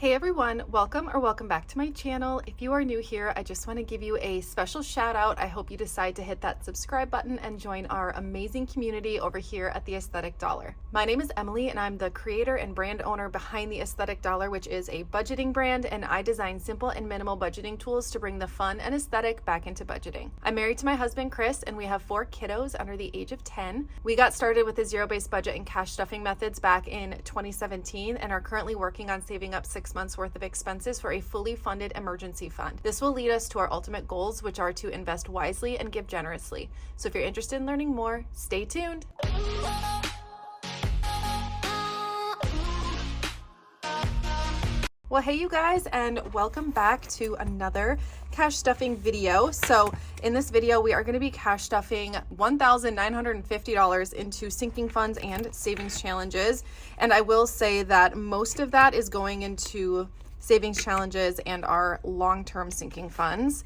Hey everyone, welcome back to my channel. If you are new here, I just want to give you a special shout out. I hope you decide to hit that subscribe button and join our amazing community over here at The Aesthetic Dollar. My name is Emily and I'm the creator and brand owner behind The Aesthetic Dollar, which is a budgeting brand, and I design simple and minimal budgeting tools to bring the fun and aesthetic back into budgeting. I'm married to my husband Chris and we have 4 kiddos under the age of 10. We got started with the zero-based budget and cash stuffing methods back in 2017 and are currently working on saving up 6 months worth of expenses for a fully funded emergency fund. This will lead us to our ultimate goals, which are to invest wisely and give generously. So if you're interested in learning more, stay tuned. Well, hey you guys, and welcome back to another cash stuffing video. So in this video, we are going to be cash stuffing $1,950 into sinking funds and savings challenges. And I will say that most of that is going into savings challenges and our long-term sinking funds.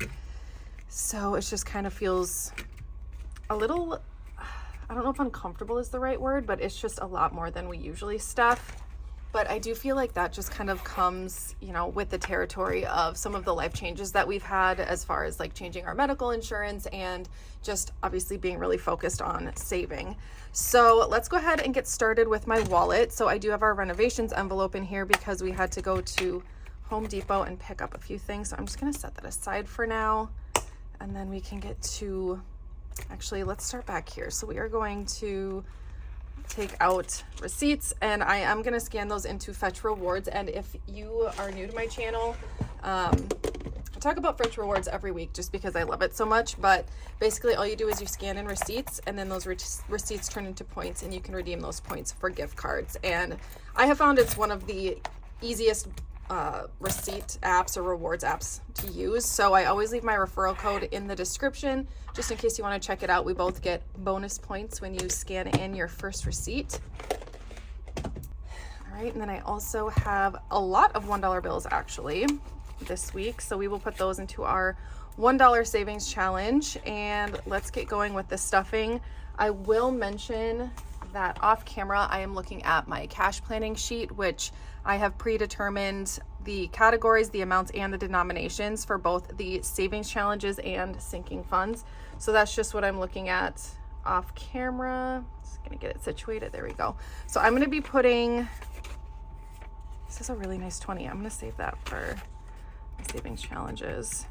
So it just kind of feels a little, I don't know if uncomfortable is the right word, but it's just a lot more than we usually stuff. But I do feel like that just kind of comes, you know, with the territory of some of the life changes that we've had, as far as like changing our medical insurance and just obviously being really focused on saving. So let's go ahead and get started with my wallet. So I do have our renovations envelope in here because we had to go to Home Depot and pick up a few things. So I'm just going to set that aside for now. And then we can get to, actually, let's start back here. So we are going to take out receipts and I am going to scan those into Fetch Rewards. And if you are new to my channel, I talk about Fetch Rewards every week just because I love it so much, but basically all you do is you scan in receipts and then those receipts turn into points and you can redeem those points for gift cards. And I have found it's one of the easiest receipt apps or rewards apps to use. So I always leave my referral code in the description just in case you want to check it out. We both get bonus points when you scan in your first receipt. All right, and then I also have a lot of $1 bills actually this week, so we will put those into our $1 savings challenge. And let's get going with the stuffing. I will mention that off camera I am looking at my cash planning sheet, which I have predetermined the categories, the amounts, and the denominations for both the savings challenges and sinking funds. So that's just what I'm looking at off camera. Just gonna get it situated. There we go. So I'm gonna be putting, this is a really nice 20. I'm gonna save that for my savings challenges.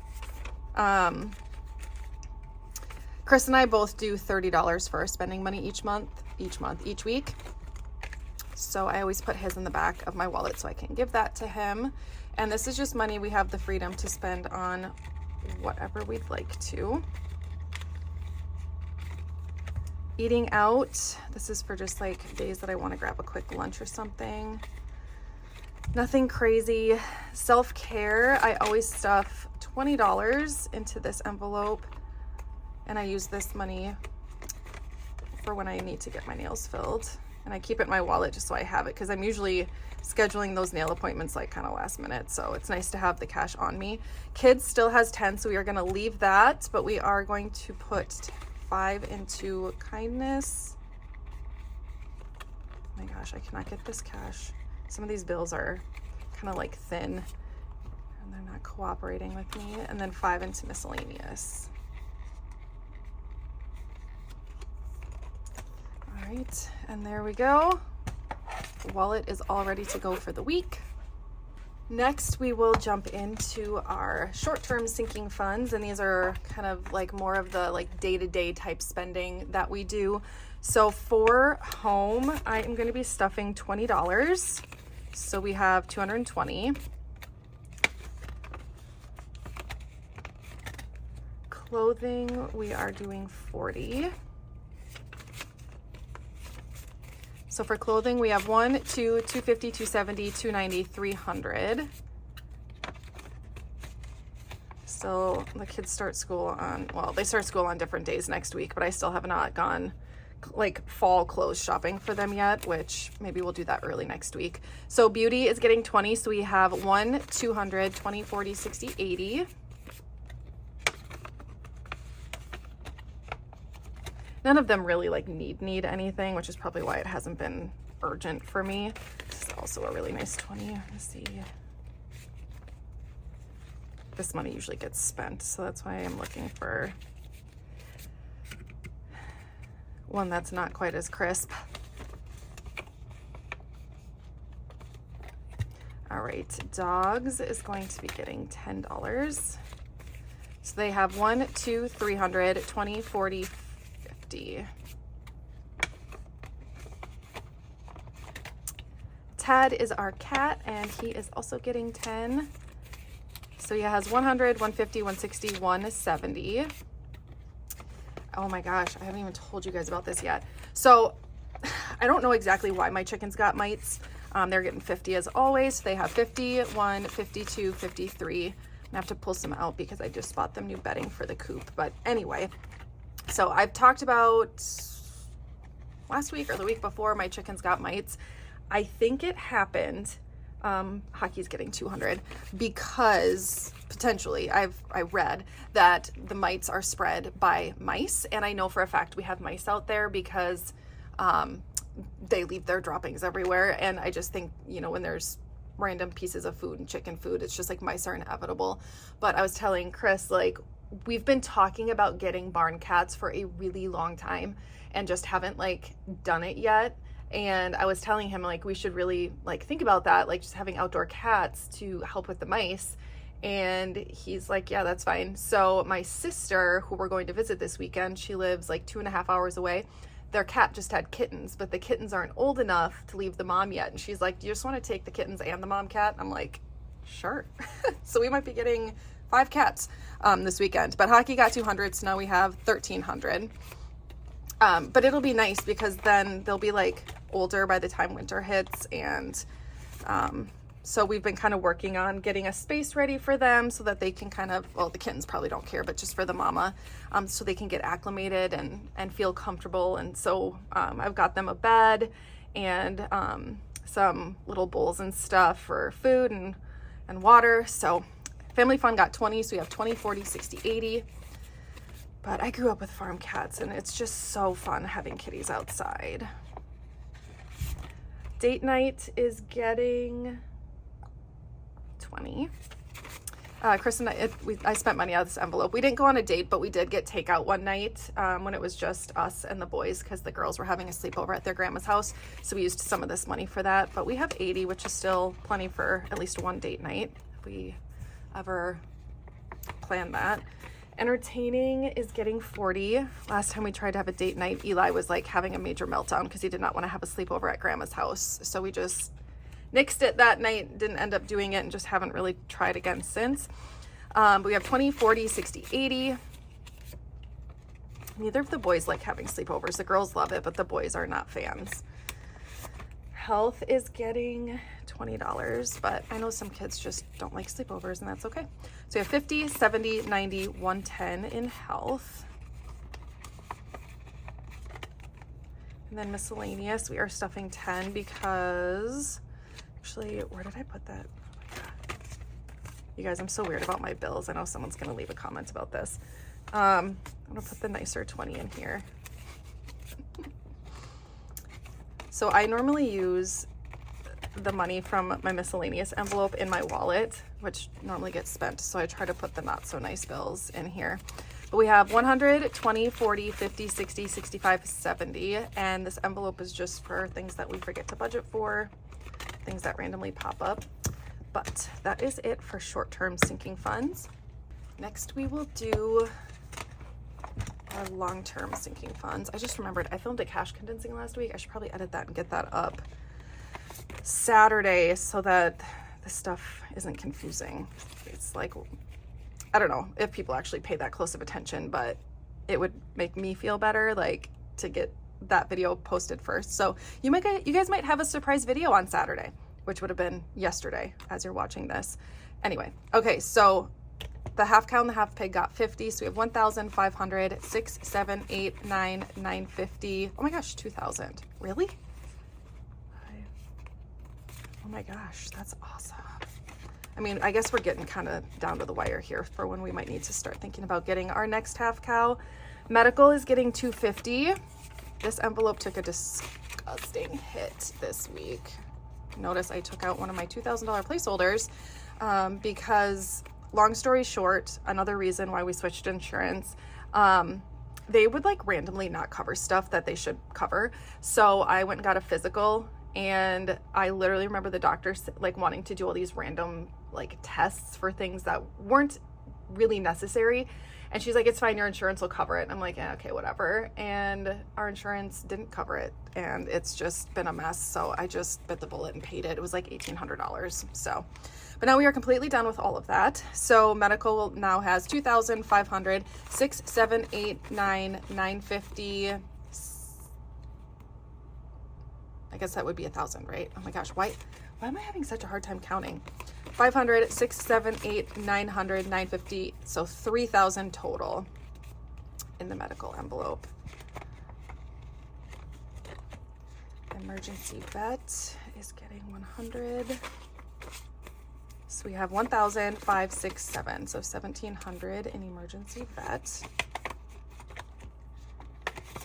Chris and I both do $30 for our spending money each week. So I always put his in the back of my wallet so I can give that to him. And this is just money we have the freedom to spend on whatever we'd like to. Eating out, this is for just like days that I want to grab a quick lunch or something. Nothing crazy. Self-care, I always stuff $20 into this envelope, and I use this money for when I need to get my nails filled. And I keep it in my wallet just so I have it, because I'm usually scheduling those nail appointments like kind of last minute. So it's nice to have the cash on me. Kids still has 10, so we are going to leave that, but we are going to put 5 into kindness. Oh my gosh, I cannot get this cash. Some of these bills are kind of like thin and they're not cooperating with me. And then 5 into miscellaneous. All right, and there we go. The wallet is all ready to go for the week. Next, we will jump into our short-term sinking funds, and these are kind of like more of the like day-to-day type spending that we do. So for home, I am going to be stuffing $20. So we have $220. Clothing, we are doing $40. So for clothing, we have 1, 2, 250, 270, 290, 300. So the kids start school on, well, they start school on different days next week, but I still have not gone like fall clothes shopping for them yet, which maybe we'll do that early next week. So beauty is getting 20. So we have 1, 200, 20, 40, 60, 80. None of them really like need anything, which is probably why it hasn't been urgent for me. This is also a really nice 20. Let's see. this money usually gets spent. So that's why I'm looking for one that's not quite as crisp. All right, dogs is going to be getting $10. So they have 1, 2, 300, 20, 40, 50. Ted is our cat, and he is also getting 10. So he has 100, 150, 160, 170. Oh my gosh, I haven't even told you guys about this yet. So I don't know exactly why my chickens got mites. They're getting 50 as always. They have 51, 52, 53. I have to pull some out because I just bought them new bedding for the coop. But anyway, so I've talked about last week or the week before my chickens got mites. I think it happened, Hockey's getting 200 because potentially I read that the mites are spread by mice. And I know for a fact we have mice out there because they leave their droppings everywhere. And I just think, you know, when there's random pieces of food and chicken food, it's just like mice are inevitable. But I was telling Chris, like, we've been talking about getting barn cats for a really long time and just haven't like done it yet. And I was telling him, like, we should really like think about that, like just having outdoor cats to help with the mice. And he's like, yeah, that's fine. So my sister, who we're going to visit this weekend, she lives like 2.5 hours away. Their cat just had kittens, but the kittens aren't old enough to leave the mom yet. And she's like, do you just want to take the kittens and the mom cat? I'm like, sure. So we might be getting 5 cats this weekend. But Hockey got 200, so now we have 1,300. But it'll be nice because then they'll be like older by the time winter hits. And so we've been kind of working on getting a space ready for them so that they can kind of, well, the kittens probably don't care, but just for the mama, so they can get acclimated and feel comfortable. And so I've got them a bed and some little bowls and stuff for food and water. So Family Fun got 20, so we have 20, 40, 60, 80. But I grew up with farm cats, and it's just so fun having kitties outside. Date night is getting 20. Chris and I spent money out of this envelope. We didn't go on a date, but we did get takeout one night when it was just us and the boys because the girls were having a sleepover at their grandma's house. So we used some of this money for that. But we have 80, which is still plenty for at least one date night if we ever plan that. Entertaining is getting 40. Last time we tried to have a date night, Eli was like having a major meltdown because he did not want to have a sleepover at grandma's house. So we just nixed it that night, didn't end up doing it, and just haven't really tried again since. But we have 20, 40, 60, 80. Neither of the boys like having sleepovers. The girls love it, but the boys are not fans. Health is getting $20, but I know some kids just don't like sleepovers, and that's okay. So we have 50, 70, 90, 110 in health. And then miscellaneous, we are stuffing 10 because, actually, where did I put that? Oh my God. You guys, I'm so weird about my bills. I know someone's gonna leave a comment about this. I'm gonna put the nicer 20 in here. So I normally use the money from my miscellaneous envelope in my wallet, which normally gets spent. So I try to put the not so nice bills in here. But we have 100, 20, 40, 50, 60, 65, 70. And this envelope is just for things that we forget to budget for, things that randomly pop up. But that is it for short-term sinking funds. Next, we will do our long-term sinking funds. I just remembered I filmed a cash condensing last week. I should probably edit that and get that up Saturday so that the stuff isn't confusing. It's like, I don't know if people actually pay that close of attention, but it would make me feel better, like, to get that video posted first. So you guys might have a surprise video on Saturday, which would have been yesterday as you're watching this. Anyway, okay, so the half cow and the half pig got 50. So we have 1,500, 6, 7, 8, 9, 950. Oh my gosh, 2,000. Really? Oh my gosh, that's awesome. I mean, I guess we're getting kind of down to the wire here for when we might need to start thinking about getting our next half cow. Medical is getting 250. This envelope took a disgusting hit this week. Notice I took out one of my $2,000 placeholders because long story short, another reason why we switched insurance, they would like randomly not cover stuff that they should cover. So I went and got a physical, and I literally remember the doctor like wanting to do all these random like tests for things that weren't really necessary. And she's like, it's fine, your insurance will cover it. And I'm like, yeah, okay, whatever. And our insurance didn't cover it, and it's just been a mess. So I just bit the bullet and paid it. It was like $1,800. So, but now we are completely done with all of that. So medical now has $2,500, $600, $700, $800, $900, $950. I guess that would be $1,000, right? Oh my gosh, why am I having such a hard time counting? $500, $600, $700, $800, $900, $950. So $3,000 total in the medical envelope. Emergency vet is getting $100. So we have $1,567. So $1,700 in emergency vet.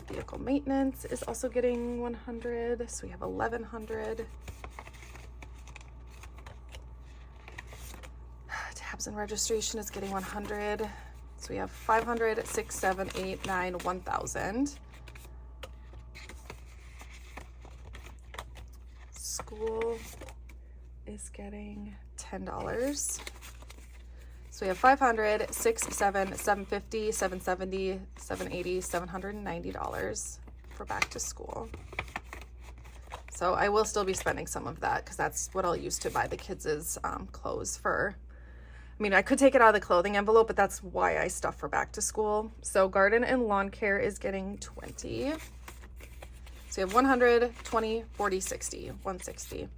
Vehicle maintenance is also getting $100. So we have $1,100. Tabs and registration is getting $100. So we have $500, $600, $700, $800, $900, $1,000. School is getting $10. So we have $500, $600, $700, $750, $770, $780, $790 for back to school. So I will still be spending some of that because that's what I'll use to buy the kids' clothes for. I mean, I could take it out of the clothing envelope, but that's why I stuff for back to school. So garden and lawn care is getting $20. So you have $100, $20, $40, $60, $160. If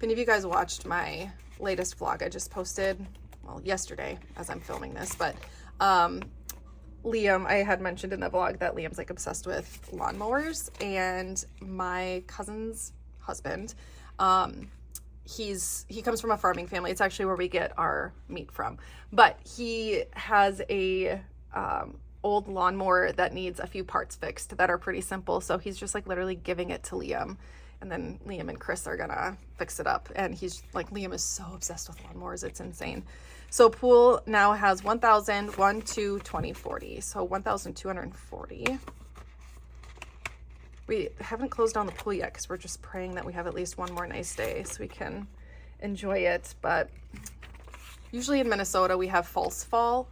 any of you guys watched my latest vlog I just posted, well, yesterday as I'm filming this, but Liam, I had mentioned in the vlog that Liam's like obsessed with lawnmowers, and my cousin's husband, he comes from a farming family. It's actually where we get our meat from, but he has a old lawnmower that needs a few parts fixed that are pretty simple. So he's just like literally giving it to Liam, and then Liam and Chris are gonna fix it up. And he's like, Liam is so obsessed with lawnmowers, it's insane. So pool now has $1,000, 1, 2, 20, 40. So $1,240. We haven't closed down the pool yet because we're just praying that we have at least one more nice day so we can enjoy it. But usually in Minnesota we have false fall.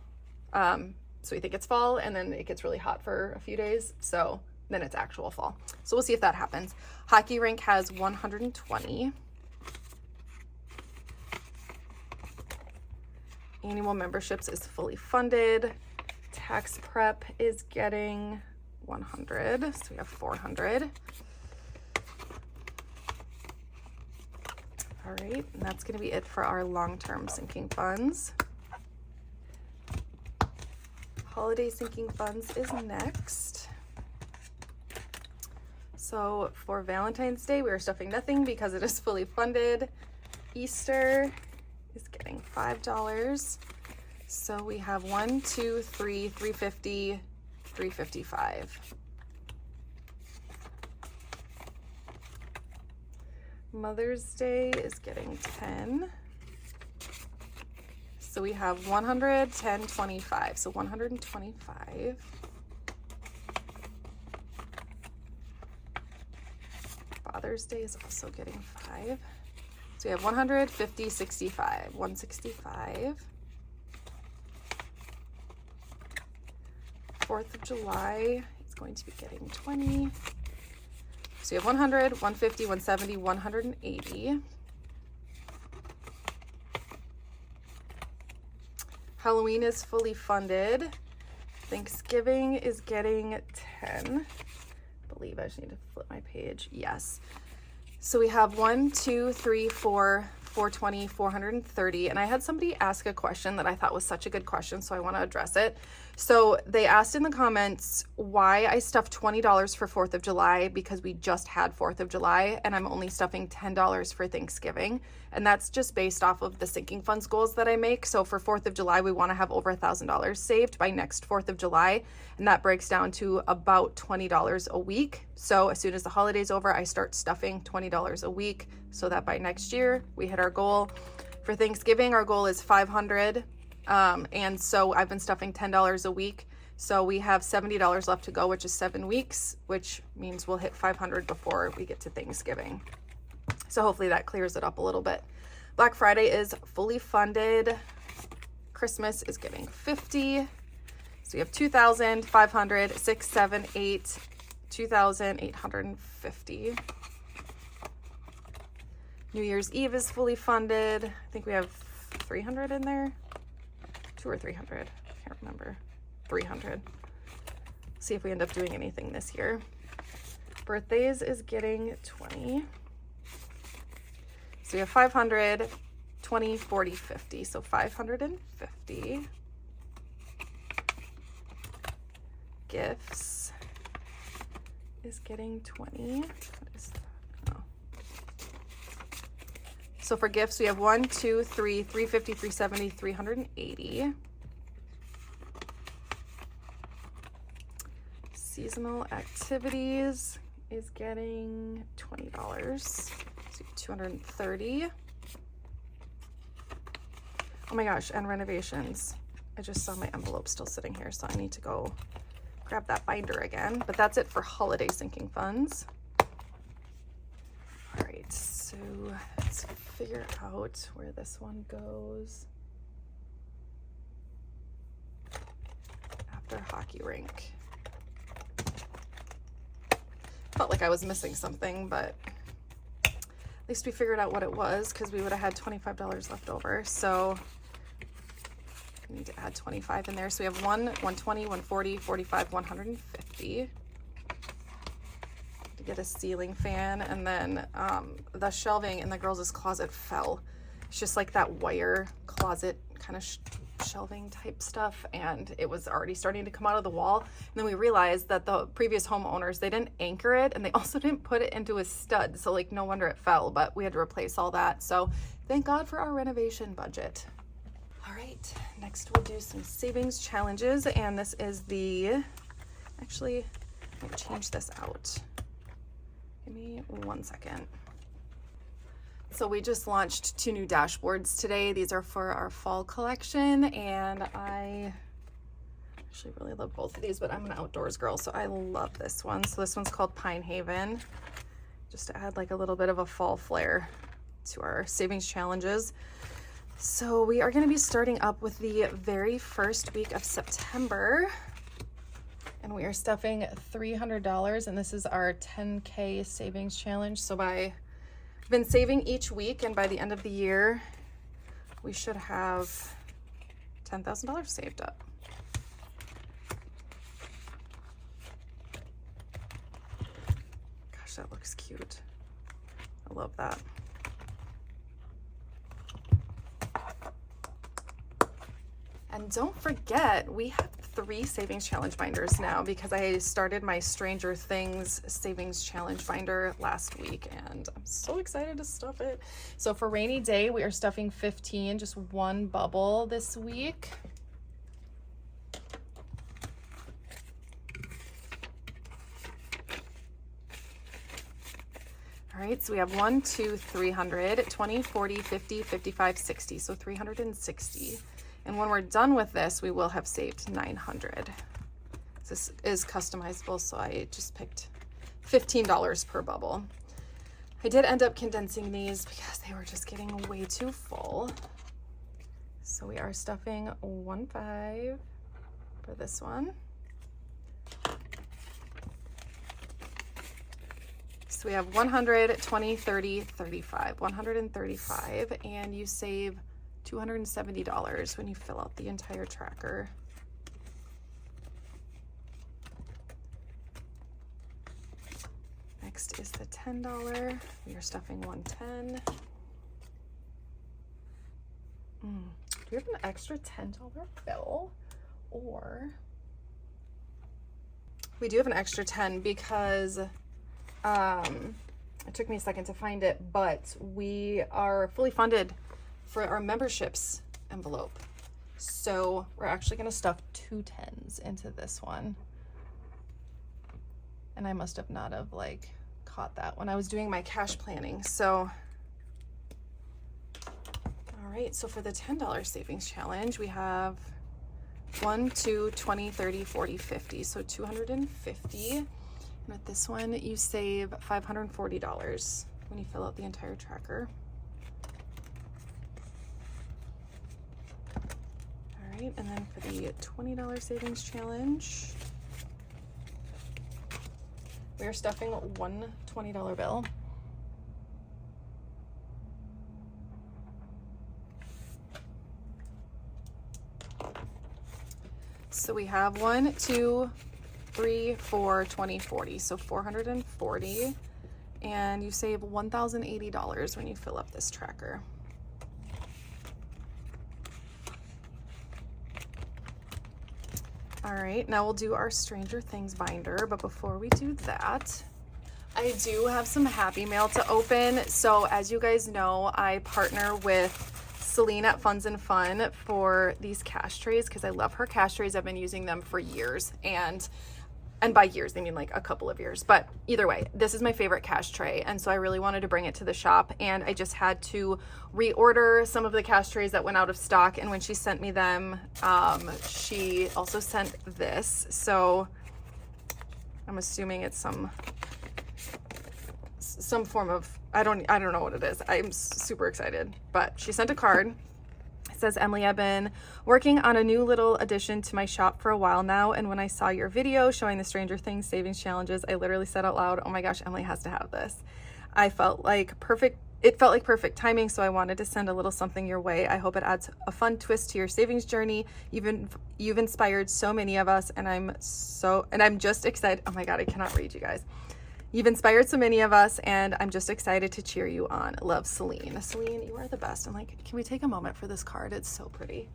So we think it's fall, and then it gets really hot for a few days. So then it's actual fall. So we'll see if that happens. Hockey rink has $120. Annual memberships is fully funded. Tax prep is getting $100. So we have $400. All right, and that's going to be it for our long-term sinking funds. Holiday sinking funds is next. So for Valentine's Day, we are stuffing nothing because it is fully funded. Easter is getting $5. So we have 1, 2, 3, 350, 355. Mother's Day is getting 10. So we have 100, 10, 25. So 125. Father's Day is also getting 5. So we have 100, 50, 65. 165. 4th of July is going to be getting 20. So you have 100, 150, 170, 180. Halloween is fully funded. Thanksgiving is getting 10. I believe I just need to flip my page. Yes. So we have 1, 2, 3, 4, 420, 430. And I had somebody ask a question that I thought was such a good question, so I want to address it. So they asked in the comments why I stuffed $20 for 4th of July because we just had 4th of July, and I'm only stuffing $10 for Thanksgiving. And that's just based off of the sinking funds goals that I make. So for 4th of July, we want to have over $1,000 saved by next 4th of July. And that breaks down to about $20 a week. So as soon as the holiday's over, I start stuffing $20 a week so that by next year we hit our goal. For Thanksgiving, our goal is $500. And so I've been stuffing $10 a week. So we have $70 left to go, which is 7 weeks, which means we'll hit 500 before we get to Thanksgiving. So hopefully that clears it up a little bit. Black Friday is fully funded. Christmas is giving 50. So we have 2,500, 6, 7, 8, 2,850. New Year's Eve is fully funded. I think we have 300 in there. 200 or 300. I can't remember. 300. See if we end up doing anything this year. Birthdays is getting 20. So we have 500, 20, 40, 50. So 550. Gifts is getting 20. What is that? Oh. So for gifts, we have 1, 2, 3, 350, 370, 380. Seasonal activities is getting $20. So 230. Oh my gosh, and renovations. I just saw my envelope still sitting here, so I need to go grab that binder again. But that's it for holiday sinking funds. All right, so let's figure out where this one goes. After hockey rink. Felt like I was missing something, but at least we figured out what it was, because we would have had $25 left over. So we need to add 25 in there. So we have 1, 120, 140, 45, 150. To get a ceiling fan, and then the shelving in the girls' closet fell. It's just like that wire closet kind of shelving type stuff, and it was already starting to come out of the wall. And then we realized that the previous homeowners, they didn't anchor it, and they also didn't put it into a stud, so like no wonder it fell. But we had to replace all that, so thank God for our renovation budget. All right, next we'll do some savings challenges, and this is the, actually let me change this out. Give me 1 second. So we just launched 2 new dashboards today. These are for our fall collection, and I actually really love both of these, but I'm an outdoors girl, so I love this one. So this one's called Pine Haven, just to add like a little bit of a fall flair to our savings challenges. So we are going to be starting up with the very first week of September, and we are stuffing $300, and this is our 10K savings challenge. So I've been saving each week, and by the end of the year, we should have $10,000 saved up. Gosh, that looks cute. I love that. And don't forget, we have 3 savings challenge binders now, because I started my Stranger Things savings challenge binder last week, and I'm so excited to stuff it. So for rainy day, we are stuffing 15, just 1 bubble this week. All right, so we have 1, 2, 300, 20, 40, 50, 55, 60, so 360. And when we're done with this, we will have saved 900. This is customizable, so I just picked $15 per bubble. I did end up condensing these because they were just getting way too full. So we are stuffing 1.5 for this one. So we have 100, 20, 30, 35, 135, and you save $270 when you fill out the entire tracker. Next is the $10. We are stuffing 110. Do we have an extra $10 bill? Or we do have an extra 10 because it took me a second to find it, but we are fully funded for our memberships envelope. So we're actually gonna stuff 2 10s into this one. And I must have not have like caught that when I was doing my cash planning. So, all right, so for the $10 savings challenge, we have 1, 2, 20, 30, 40, 50. So 250. And with this one, you save $540 when you fill out the entire tracker. All right, and then for the $20 savings challenge, we are stuffing one $20 bill. So we have 1, 2, 3, 4, 20, 40. So 440. And you save $1,080 when you fill up this tracker. All right, now we'll do our Stranger Things binder, but before we do that, I do have some happy mail to open. So as you guys know, I partner with Celine at Funds and Fun for these cash trays because I love her cash trays. I've been using them for years, and by years, I mean like a couple of years, but either way, this is my favorite cash tray. And so I really wanted to bring it to the shop, and I just had to reorder some of the cash trays that went out of stock. And when she sent me them, she also sent this. So I'm assuming it's some form of, I don't know what it is. I'm super excited, but she sent a card. Says, Emily, I've been working on a new little addition to my shop for a while now, and when I saw your video showing the Stranger Things savings challenges, I literally said out loud, oh my gosh, Emily has to have this. It felt like perfect timing, so I wanted to send a little something your way. I hope it adds a fun twist to your savings journey. You've inspired so many of us, and I'm just excited. Oh my god, I cannot read, you guys. You've inspired so many of us, and I'm just excited to cheer you on. Love, Celine. Celine, you are the best. I'm like, can we take a moment for this card? It's so pretty.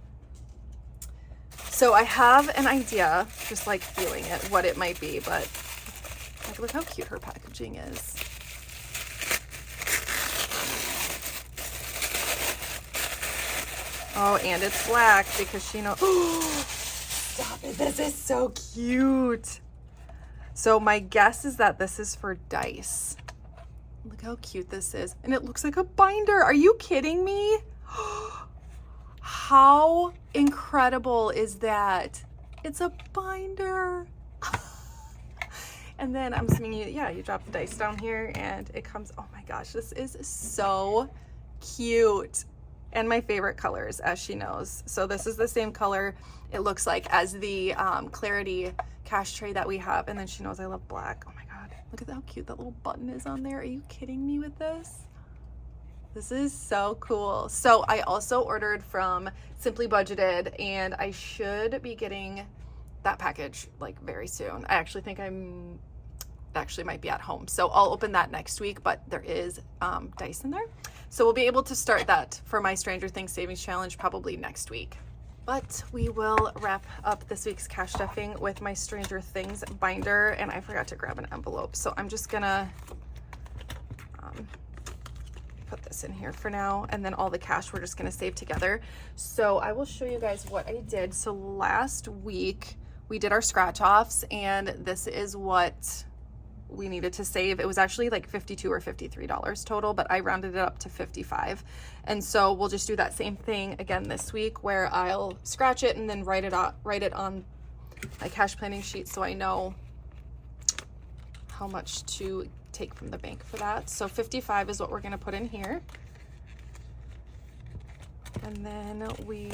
So I have an idea, just like feeling it, what it might be, but like, look how cute her packaging is. Oh, and it's black because she knows. Stop it. This is so cute. So my guess is that this is for dice. Look how cute this is. And it looks like a binder. Are you kidding me? How incredible is that? It's a binder. And then I'm assuming you drop the dice down here and it comes, oh my gosh, this is so cute. And my favorite colors, as she knows. So this is the same color, it looks like, as the Clarity cash tray that we have. And then she knows I love black. Oh my god, look at how cute that little button is on there. Are you kidding me with this? This is so cool. So I also ordered from Simply Budgeted, and I should be getting that package like very soon. I actually think might be at home, so I'll open that next week, but there is dice in there, so we'll be able to start that for my Stranger Things savings challenge probably next week. But we will wrap up this week's cash stuffing with my Stranger Things binder, and I forgot to grab an envelope, so I'm just gonna put this in here for now, and then all the cash we're just gonna save together. So I will show you guys what I did. So last week we did our scratch offs, and this is what we needed to save. It was actually like $52 or $53 total, but I rounded it up to 55. And so we'll just do that same thing again this week, where I'll scratch it and then write it on my cash planning sheet, so I know how much to take from the bank for that. So 55 is what we're gonna put in here. And then we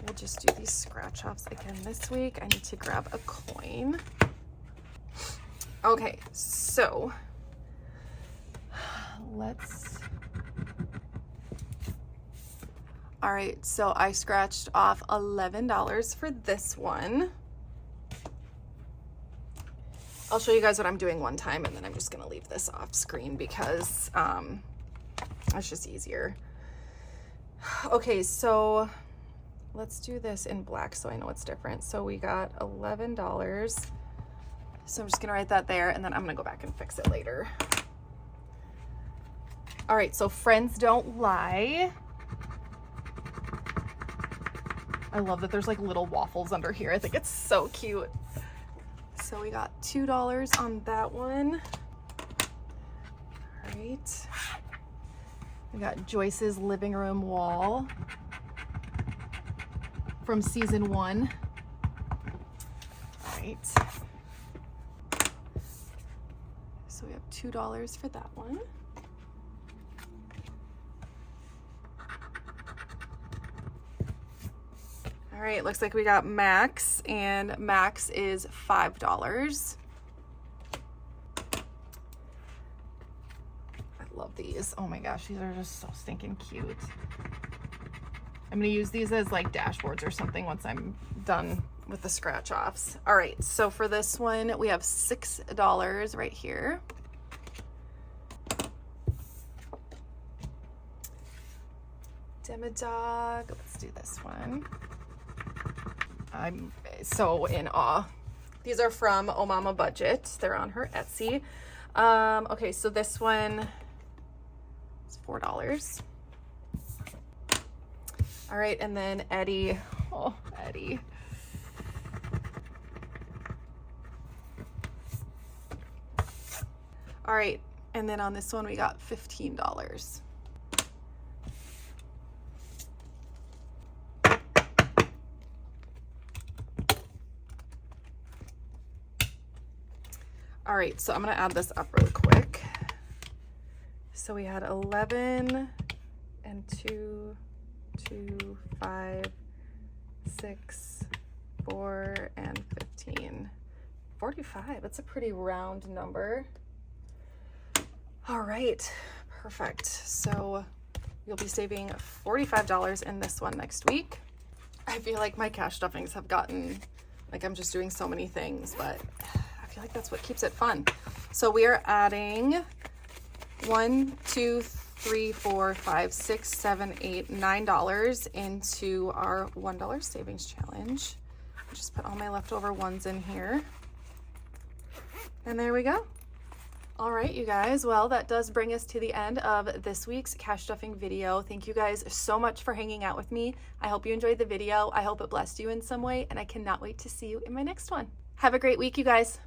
will just do these scratch offs again this week. I need to grab a coin. Okay, so all right, so I scratched off $11 for this one. I'll show you guys what I'm doing one time, and then I'm just gonna leave this off screen because it's just easier. Okay, so let's do this in black so I know it's different. So we got $11. So I'm just gonna write that there, and then I'm gonna go back and fix it later. All right, so friends don't lie. I love that there's like little waffles under here. I think it's so cute. So we got $2 on that one. All right. We got Joyce's living room wall. from season 1. All right. So we have $2 for that one. All right, looks like we got Max, and Max is $5. I love these. Oh my gosh, these are just so stinking cute. I'm gonna use these as like dashboards or something once I'm done with the scratch offs. All right, so for this one, we have $6 right here. Demodog, let's do this one. I'm so in awe. These are from OhMamaBudget. They're on her Etsy. Okay, so this one is $4. All right, and then Eddie. Oh, Eddie. All right, and then on this one we got $15. All right, so I'm gonna add this up really quick. So we had 11 and 2, 2, 5, 6, 4, and 15. 45, that's a pretty round number. All right, perfect. So you'll be saving $45 in this one next week. I feel like my cash stuffings have gotten, like I'm just doing so many things, but I feel like that's what keeps it fun. So we are adding 1, 2, 3, 4, 5, 6, 7, 8, $9 into our $1 savings challenge. Just put all my leftover ones in here. And there we go. All right, you guys, well, that does bring us to the end of this week's cash stuffing video. Thank you guys so much for hanging out with me. I hope you enjoyed the video. I hope it blessed you in some way, and I cannot wait to see you in my next one. Have a great week, you guys.